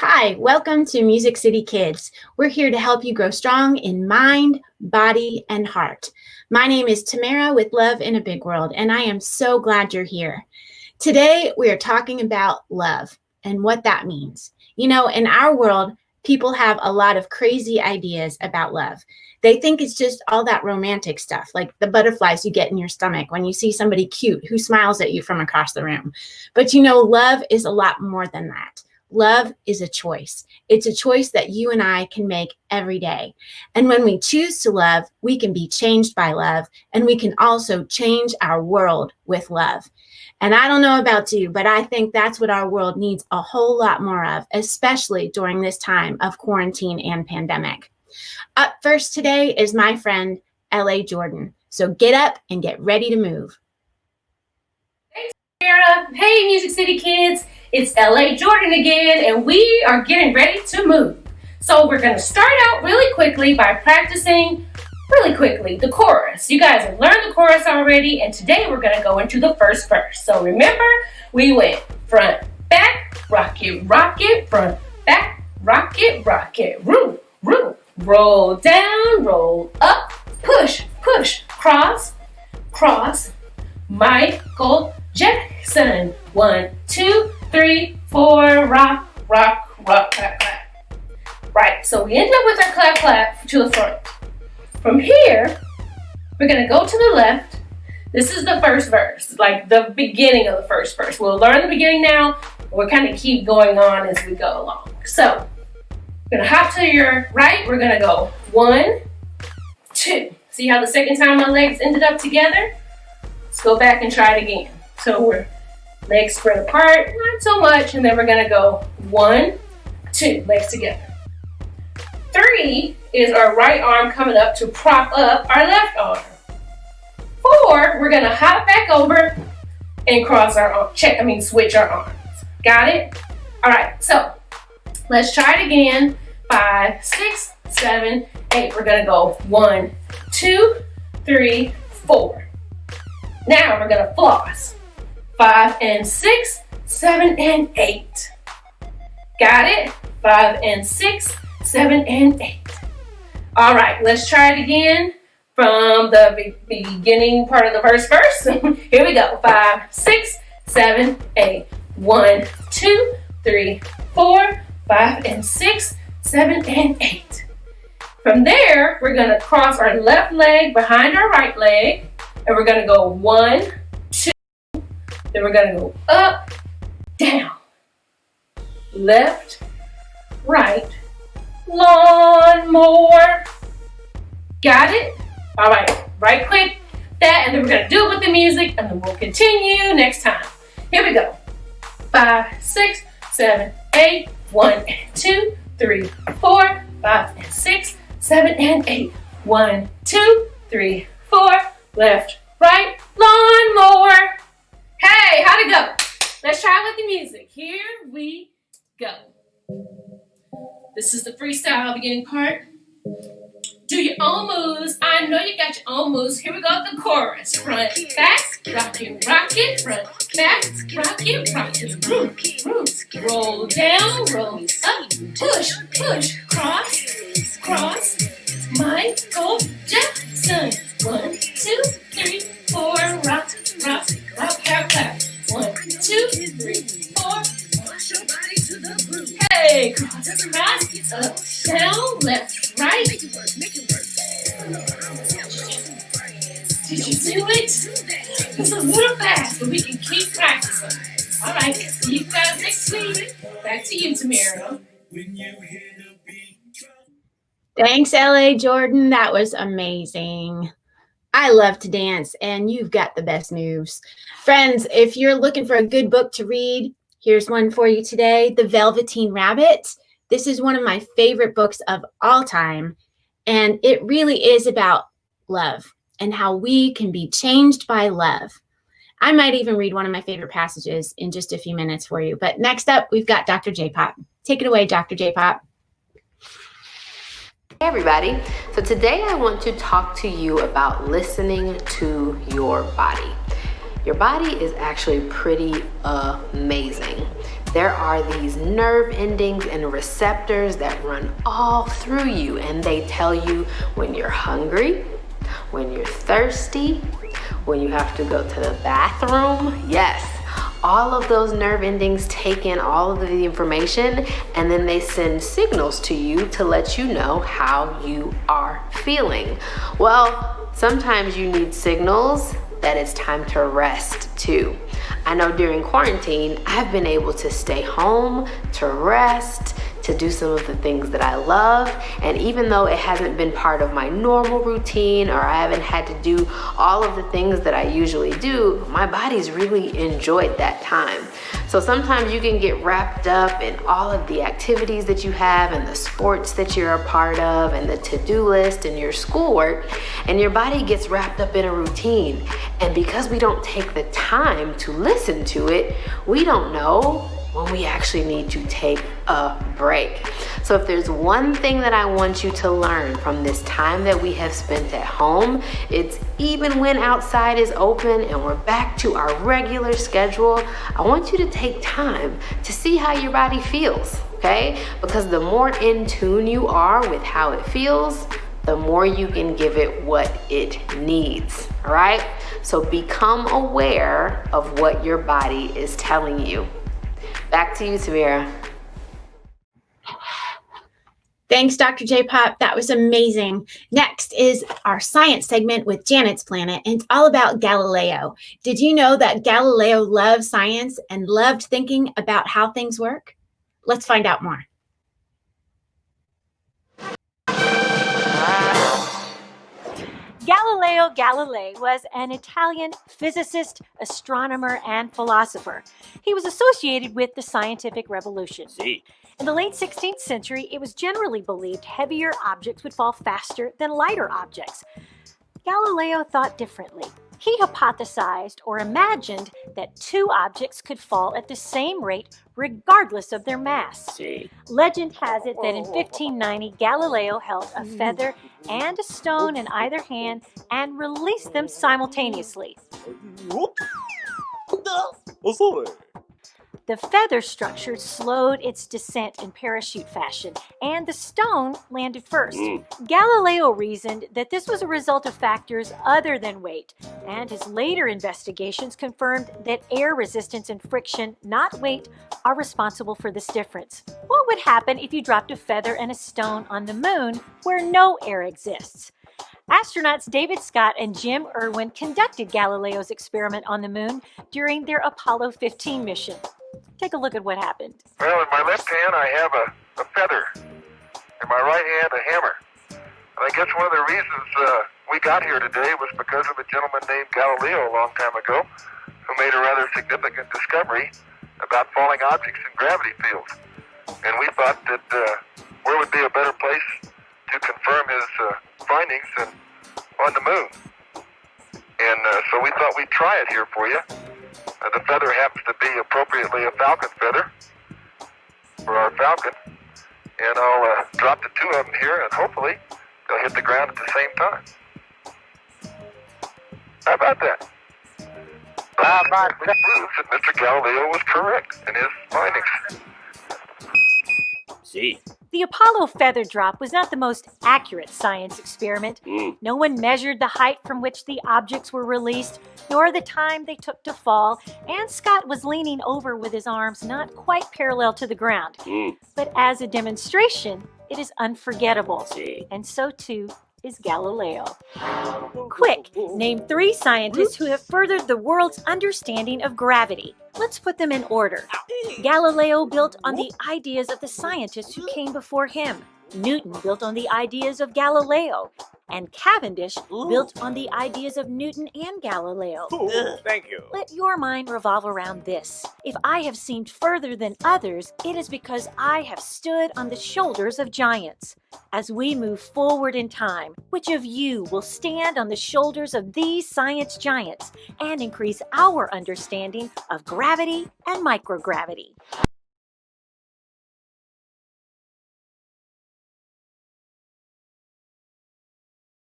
Hi, welcome to MusiCity Kids. We're here to help you grow strong in mind, body, and heart. My name is Tamara with Love in a Big World, and I am so glad you're here. Today, we are talking about love and what that means. You know, in our world, people have a lot of crazy ideas about love. They think it's just all that romantic stuff, like the butterflies you get in your stomach when you see somebody cute who smiles at you from across the room. But you know, love is a lot more than that. Love is a choice. It's a choice that you and I can make every day. And when we choose to love, we can be changed by love, and we can also change our world with love. And I don't know about you, but I think that's what our world needs a whole lot more of, especially during this time of quarantine and pandemic. Up first today is my friend, LAJordan. So get up and get ready to move. Thanks, Tamara. Hey, MusiCity Kids. It's LAJordan again, and we are getting ready to move. So we're going to start out really quickly by practicing really quickly the chorus. You guys have learned the chorus already, and today we're going to go into the first verse. So remember, we went front, back, rock it, front, back, rock it, roll down, roll up, push, cross, Michael Jackson. 1, 2, 3, 4, rock, clap, clap. Right, so we end up with our clap, clap to the front. From here, we're going to go to the left. This is the first verse, like the beginning of the first verse. We'll learn the beginning now. We'll kind of keep going on as we go along. So, we're going to hop to your right. We're going to go 1, 2. See how the second time my legs ended up together? Let's go back and try it again. So we're legs spread apart, not so much, and then we're going to go 1, 2, legs together. 3 is our right arm coming up to prop up our left arm. 4, we're going to hop back over and cross our arm, switch our arms. Got it? All right, so let's try it again. 5, 6, 7, 8. We're going to go 1, 2, 3, 4. Now we're going to floss. 5 and 6, 7 and 8. Got it? 5 and 6, 7 and 8. All right, let's try it again from the beginning part of the first verse. Here we go. 5, 6, 7, 8. 1, 2, 3, 4, 5 and 6, 7 and 8. From there, we're going to cross our left leg behind our right leg, and we're going to go 1, 2. Then we're going to go up, down, left, right, lawnmower. Got it? All right, right quick, that, and then we're going to do it with the music, and then we'll continue next time. Here we go. 5, 6, 7, 8. 1 and 2, 3, 4, 5 and 6, 7 and 8. 1, 2, 3, 4. Left, right, lawnmower. Hey, how'd it go? Let's try with the music. Here we go. This is the freestyle beginning part. Do your own moves. I know you got your own moves. Here we go, the chorus. Front, back, rock it, front, back, rock it, roll down, roll up, push, cross, Michael Jackson. 1, 2, 3, 4, rock, clap. 1, 2, 3, 4. Hey, cross, up, down, left, right. Did you do it? It's a little fast, but we can keep practicing. All right, see you guys next week. Back to you, Tamara. Thanks, LAJordan. That was amazing. I love to dance, and you've got the best moves. Friends, if you're looking for a good book to read, here's one for you today, The Velveteen Rabbit. This is one of my favorite books of all time, and it really is about love and how we can be changed by love. I might even read one of my favorite passages in just a few minutes for you. But next up, we've got Dr. JPOP. Take it away, Dr. JPOP. Hey everybody, so today I want to talk to you about listening to your body. Your body is actually pretty amazing. There are these nerve endings and receptors that run all through you, and they tell you when you're hungry, when you're thirsty, when you have to go to the bathroom. Yes, all of those nerve endings take in all of the information, and then they send signals to you to let you know how you are feeling. Well, sometimes you need signals that it's time to rest too. I know during quarantine, I've been able to stay home, to rest, to do some of the things that I love. And even though it hasn't been part of my normal routine, or I haven't had to do all of the things that I usually do, my body's really enjoyed that time. So sometimes you can get wrapped up in all of the activities that you have and the sports that you're a part of and the to-do list and your schoolwork, and your body gets wrapped up in a routine. And because we don't take the time to listen to it, we don't know when we actually need to take a break. So if there's one thing that I want you to learn from this time that we have spent at home, it's even when outside is open and we're back to our regular schedule, I want you to take time to see how your body feels, okay? Because the more in tune you are with how it feels, the more you can give it what it needs, all right? So become aware of what your body is telling you. Back to you, Tamara. Thanks, Dr. JPOP. That was amazing. Next is our science segment with Janet's Planet, and it's all about Galileo. Did you know that Galileo loved science and loved thinking about how things work? Let's find out more. Galileo Galilei was an Italian physicist, astronomer, and philosopher. He was associated with the scientific revolution. In the late 16th century, it was generally believed heavier objects would fall faster than lighter objects. Galileo thought differently. He hypothesized or imagined that two objects could fall at the same rate regardless of their mass. Legend has it that in 1590, Galileo held a feather and a stone in either hand and released them simultaneously. The feather structure slowed its descent in parachute fashion, and the stone landed first. Galileo reasoned that this was a result of factors other than weight, and his later investigations confirmed that air resistance and friction, not weight, are responsible for this difference. What would happen if you dropped a feather and a stone on the moon where no air exists? Astronauts David Scott and Jim Irwin conducted Galileo's experiment on the moon during their Apollo 15 mission. Take a look at what happened. Well, in my left hand, I have a feather. In my right hand, a hammer. And I guess one of the reasons we got here today was because of a gentleman named Galileo a long time ago who made a rather significant discovery about falling objects in gravity fields. And we thought that where would be a better place to confirm his findings than on the moon. And so we thought we'd try it here for you. The feather happens to be appropriately a falcon feather for our falcon. And I'll drop the two of them here, and hopefully they'll hit the ground at the same time. How about that? It proves that Mr. Galileo was correct in his findings. The Apollo feather drop was not the most accurate science experiment. No one measured the height from which the objects were released, nor the time they took to fall, and Scott was leaning over with his arms not quite parallel to the ground. But as a demonstration, it is unforgettable, and so too is Galileo. Quick, name 3 scientists who have furthered the world's understanding of gravity. Let's put them in order. Galileo built on the ideas of the scientists who came before him. Newton built on the ideas of Galileo. And Cavendish built on the ideas of Newton and Galileo. Thank you. Let your mind revolve around this. If I have seemed further than others, it is because I have stood on the shoulders of giants. As we move forward in time, which of you will stand on the shoulders of these science giants and increase our understanding of gravity and microgravity?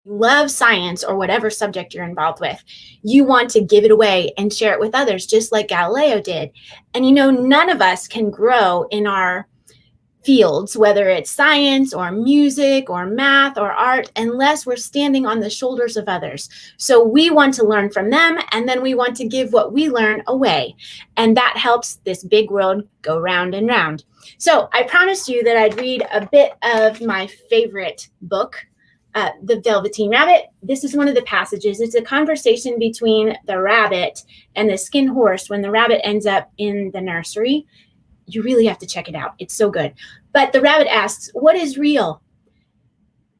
love science or whatever subject you're involved with, you want to give it away and share it with others, just like Galileo did. And none of us can grow in our fields, whether it's science or music or math or art, unless we're standing on the shoulders of others. So we want to learn from them, and then we want to give what we learn away. And that helps this big world go round and round. So I promised you that I'd read a bit of my favorite book, The Velveteen Rabbit. This is one of the passages. It's a conversation between the rabbit and the skin horse when the rabbit ends up in the nursery. You really have to check it out. It's so good. But the rabbit asks, "What is real?"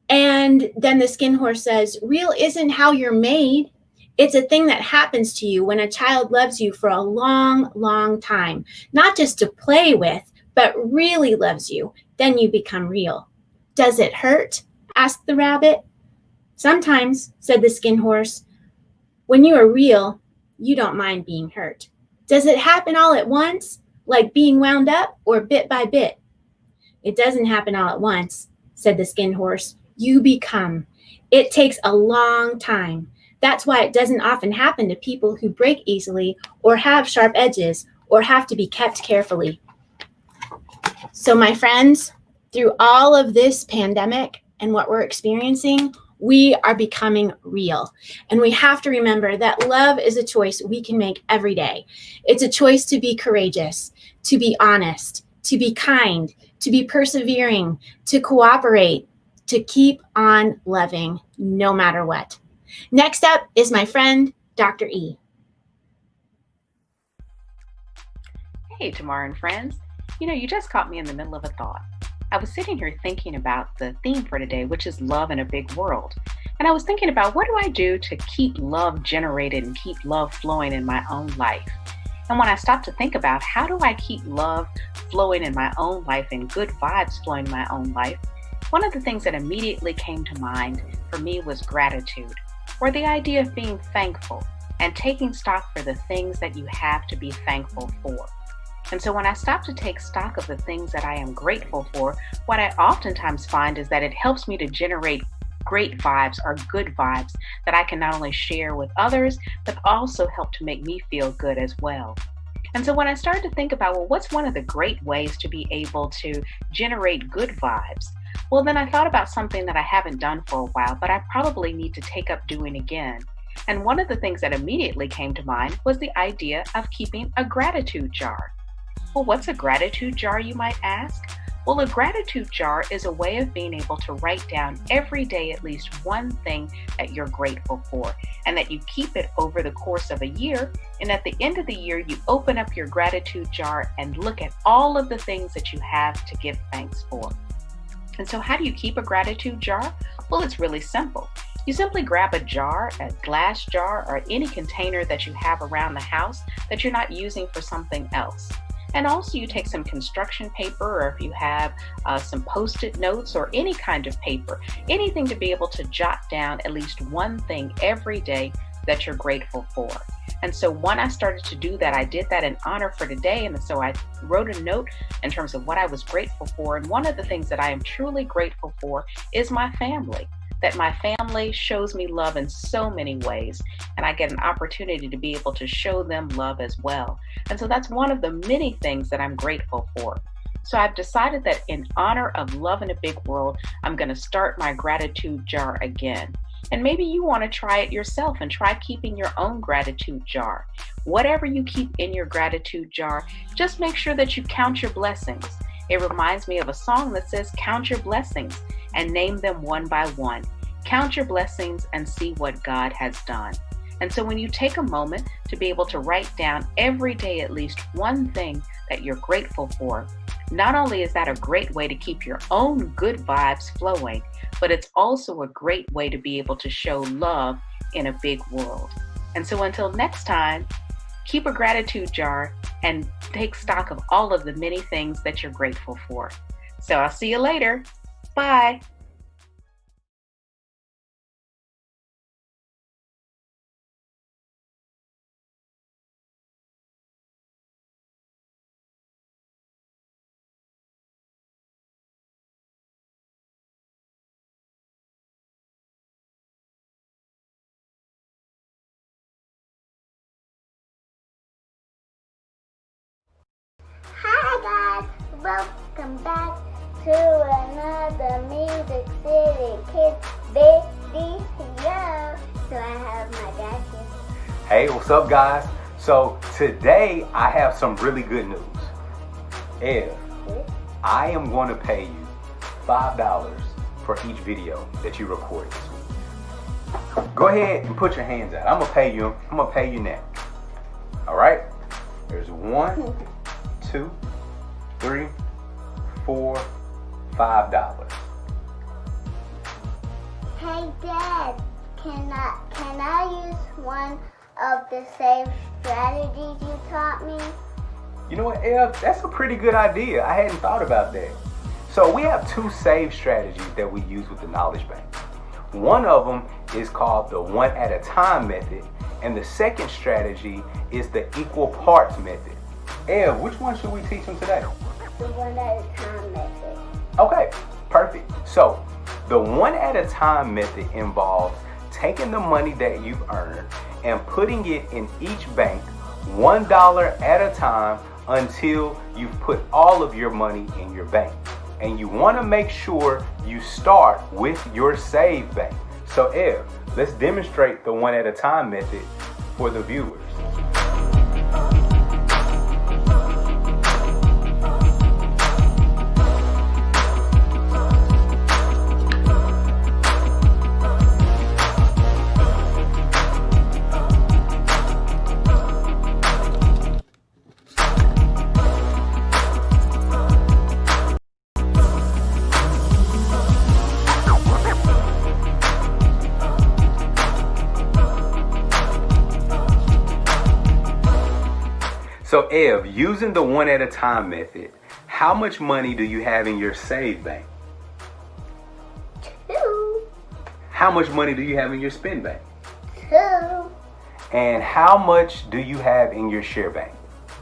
And then the skin horse says, "Real isn't how you're made. It's a thing that happens to you when a child loves you for a long, long time. Not just to play with, but really loves you. Then you become real." "Does it hurt?" asked the rabbit. "Sometimes," said the skin horse. "When you are real, you don't mind being hurt." "Does it happen all at once, like being wound up, or bit by bit?" "It doesn't happen all at once," said the skin horse. "You become. It takes a long time. That's why it doesn't often happen to people who break easily or have sharp edges or have to be kept carefully." So, my friends, through all of this pandemic and what we're experiencing, we are becoming real. And we have to remember that love is a choice we can make every day. It's a choice to be courageous, to be honest, to be kind, to be persevering, to cooperate, to keep on loving no matter what. Next up is my friend, Dr. E. Hey, Tamara and friends. You just caught me in the middle of a thought. I was sitting here thinking about the theme for today, which is love in a big world. And I was thinking about what do I do to keep love generated and keep love flowing in my own life? And when I stopped to think about how do I keep love flowing in my own life and good vibes flowing in my own life, one of the things that immediately came to mind for me was gratitude, or the idea of being thankful and taking stock for the things that you have to be thankful for. And so when I stop to take stock of the things that I am grateful for, what I oftentimes find is that it helps me to generate great vibes or good vibes that I can not only share with others, but also help to make me feel good as well. And so when I started to think about, well, what's one of the great ways to be able to generate good vibes? Well, then I thought about something that I haven't done for a while, but I probably need to take up doing again. And one of the things that immediately came to mind was the idea of keeping a gratitude jar. Well, what's a gratitude jar, you might ask? Well, a gratitude jar is a way of being able to write down every day at least one thing that you're grateful for, and that you keep it over the course of a year. And at the end of the year, you open up your gratitude jar and look at all of the things that you have to give thanks for. And so how do you keep a gratitude jar? Well, it's really simple. You simply grab a jar, a glass jar, or any container that you have around the house that you're not using for something else. And also you take some construction paper, or if you have some Post-it notes or any kind of paper, anything to be able to jot down at least one thing every day that you're grateful for. And so when I started to do that, I did that in honor for today. And so I wrote a note in terms of what I was grateful for. And one of the things that I am truly grateful for is my family. That my family shows me love in so many ways, and I get an opportunity to be able to show them love as well. And so that's one of the many things that I'm grateful for. So I've decided that in honor of love in a big world, I'm going to start my gratitude jar again. And maybe you want to try it yourself and try keeping your own gratitude jar. Whatever you keep in your gratitude jar, just make sure that you count your blessings. It reminds me of a song that says, "Count your blessings and name them one by one. Count your blessings and see what God has done." And so when you take a moment to be able to write down every day at least one thing that you're grateful for, not only is that a great way to keep your own good vibes flowing, but it's also a great way to be able to show love in a big world. And so until next time, keep a gratitude jar and take stock of all of the many things that you're grateful for. So I'll see you later. Bye. welcome back to another Music City Kids video. So I have my dad here. Hey, what's up, guys? So today I have some really good news. Ev, I am going to pay you $5 for each video that you record this week. Go ahead and put your hands out. I'm gonna pay you now. All right? There's 1, 2, 3, 4, $5. Hey Dad, can I use one of the save strategies you taught me? You know what, Ev? That's a pretty good idea. I hadn't thought about that. So we have 2 save strategies that we use with the Knowledge Bank. One of them is called the 1 at a time method, and the second strategy is the equal parts method. Ev, which one should we teach them today? The 1 at a time method. Okay, perfect. So the 1 at a time method involves taking the money that you've earned and putting it in each bank $1 at a time until you've put all of your money in your bank. And you want to make sure you start with your save bank. So Ev, let's demonstrate the 1 at a time method for the viewers. So Ev, using the 1 at a time method, how much money do you have in your save bank? 2. How much money do you have in your spend bank? 2. And how much do you have in your share bank?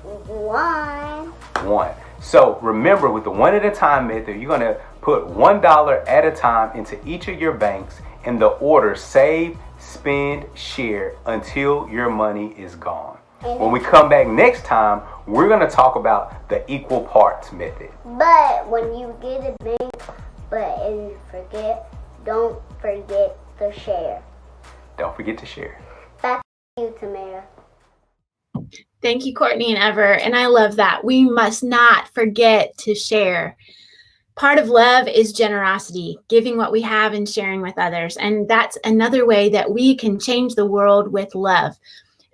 1. 1. So remember, with the 1 at a time method, you're gonna put $1 at a time into each of your banks in the order save, spend, share until your money is gone. When we come back next time, we're going to talk about the equal parts method. But when you get a bank, and you forget, don't forget to share. Don't forget to share. Back to you, Tamara. Thank you, Courtney and Ever. And I love that. We must not forget to share. Part of love is generosity, giving what we have and sharing with others. And that's another way that we can change the world with love.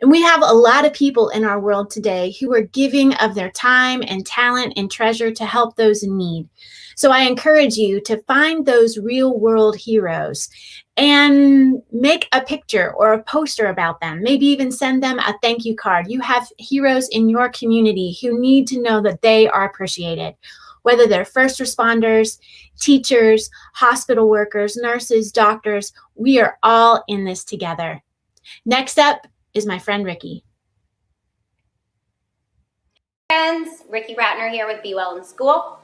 And we have a lot of people in our world today who are giving of their time and talent and treasure to help those in need. So I encourage you to find those real world heroes and make a picture or a poster about them. Maybe even send them a thank you card. You have heroes in your community who need to know that they are appreciated. Whether they're first responders, teachers, hospital workers, nurses, doctors, we are all in this together. Next up is my friend Riki. Friends, Riki Ratner here with Be Well in School,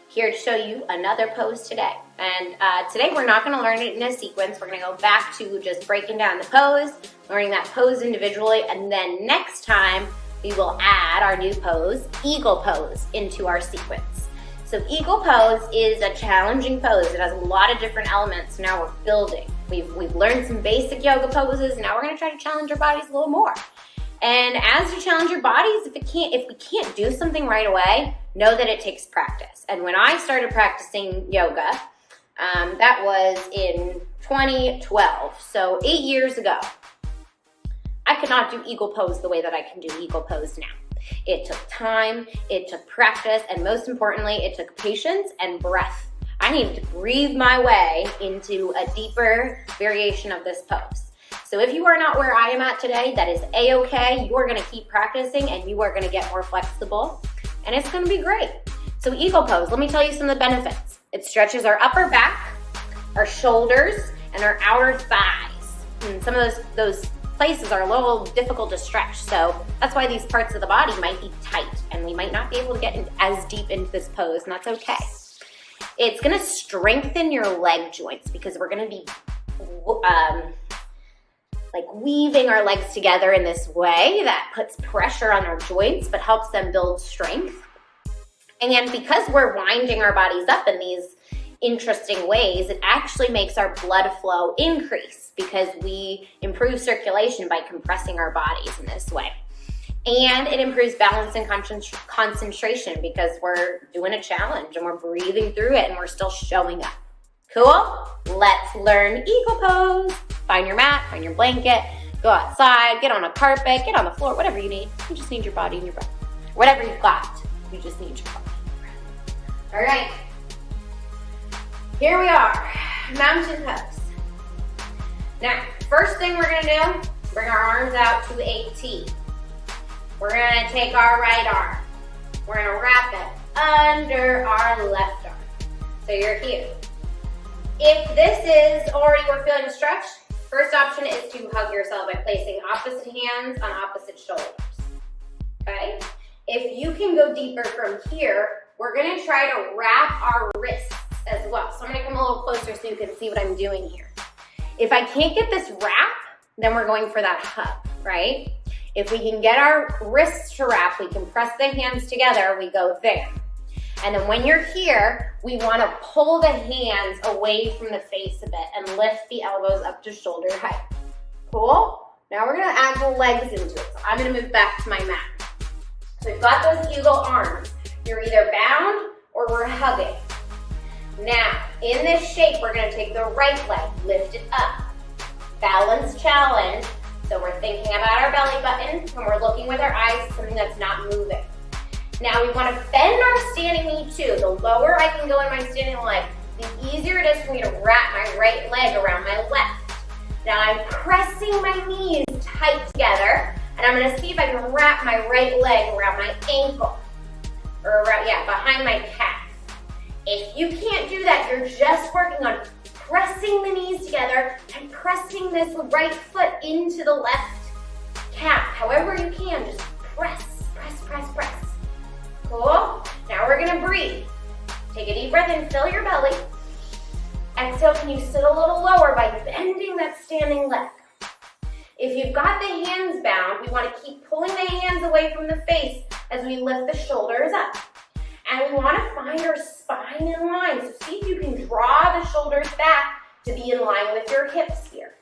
here to show you another pose today. And today we're not going to learn it in a sequence. We're going to go back to just breaking down the pose, learning that pose individually, and then next time we will add our new pose, Eagle Pose, into our sequence. So Eagle Pose is a challenging pose. It has a lot of different elements. Now we're building. We've learned some basic yoga poses. Now we're going to try to challenge our bodies a little more. And as you challenge your bodies, if we can't do something right away, know that it takes practice. And when I started practicing yoga, that was in 2012, so 8 years ago, I could not do Eagle Pose the way that I can do Eagle Pose now. It took time, it took practice, and most importantly, it took patience and breath. I needed to breathe my way into a deeper variation of this pose. So if you are not where I am at today, that is A-okay. You are gonna keep practicing and you are gonna get more flexible and it's gonna be great. So Eagle Pose, let me tell you some of the benefits. It stretches our upper back, our shoulders, and our outer thighs. And some of those places are a little difficult to stretch. So that's why these parts of the body might be tight and we might not be able to get as deep into this pose, and that's okay. It's gonna strengthen your leg joints because we're gonna be like weaving our legs together in this way that puts pressure on our joints but helps them build strength. And because we're winding our bodies up in these interesting ways, it actually makes our blood flow increase because we improve circulation by compressing our bodies in this way. And it improves balance and concentration because we're doing a challenge and we're breathing through it and we're still showing up. Cool? Let's learn eagle pose. Find your mat, find your blanket, go outside, get on a carpet, get on the floor, whatever you need. You just need your body and your breath. Whatever you've got, you just need your body and your breath. All right. Here we are, mountain pose. Now, first thing we're gonna do, bring our arms out to a T. We're gonna take our right arm. We're gonna wrap it under our left arm. So you're here. If this is already we're feeling a stretch, first option is to hug yourself by placing opposite hands on opposite shoulders, okay? If you can go deeper from here, we're gonna try to wrap our wrists as well. So I'm gonna come a little closer so you can see what I'm doing here. If I can't get this wrap, then we're going for that hug, right? If we can get our wrists to wrap, we can press the hands together, we go there. And then when you're here, we wanna pull the hands away from the face a bit and lift the elbows up to shoulder height. Cool? Now we're gonna add the legs into it. So I'm gonna move back to my mat. So we've got those eagle arms. You're either bound or we're hugging. Now, in this shape, we're gonna take the right leg, lift it up. Balance challenge. So we're thinking about our belly button and we're looking with our eyes at something that's not moving. Now we wanna bend our standing knee too. The lower I can go in my standing leg, the easier it is for me to wrap my right leg around my left. Now I'm pressing my knees tight together and I'm gonna see if I can wrap my right leg around my ankle. Or around, behind my calf. If you can't do that, you're just working on pressing the knees together and pressing this right foot into the left calf. However you can, just press, press, press, press. Cool? Now we're gonna breathe. Take a deep breath in, fill your belly. Exhale, can you sit a little lower by bending that standing leg? If you've got the hands bound, we wanna keep pulling the hands away from the face as we lift the shoulders up. And we wanna find our spine in line. So see if you can draw the shoulders back to be in line with your hips here.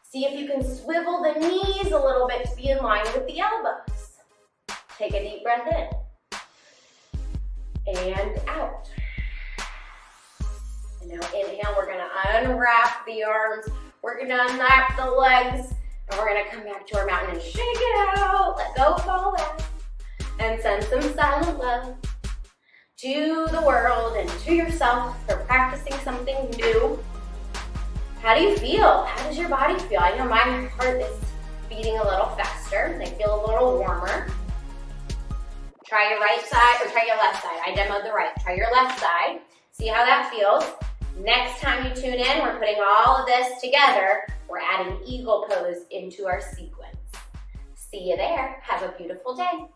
See if you can swivel the knees a little bit to be in line with the elbows. Take a deep breath in. And out. And now inhale, we're gonna unwrap the arms. We're gonna unwrap the legs. And we're gonna come back to our mountain and shake it out. Let go of all that. And send some silent love to the world and to yourself for practicing something new. How do you feel? How does your body feel? I know my heart is beating a little faster. I feel a little warmer. Try your right side or try your left side. I demoed the right. Try your left side. See how that feels. Next time you tune in, we're putting all of this together. We're adding eagle pose into our sequence. See you there. Have a beautiful day.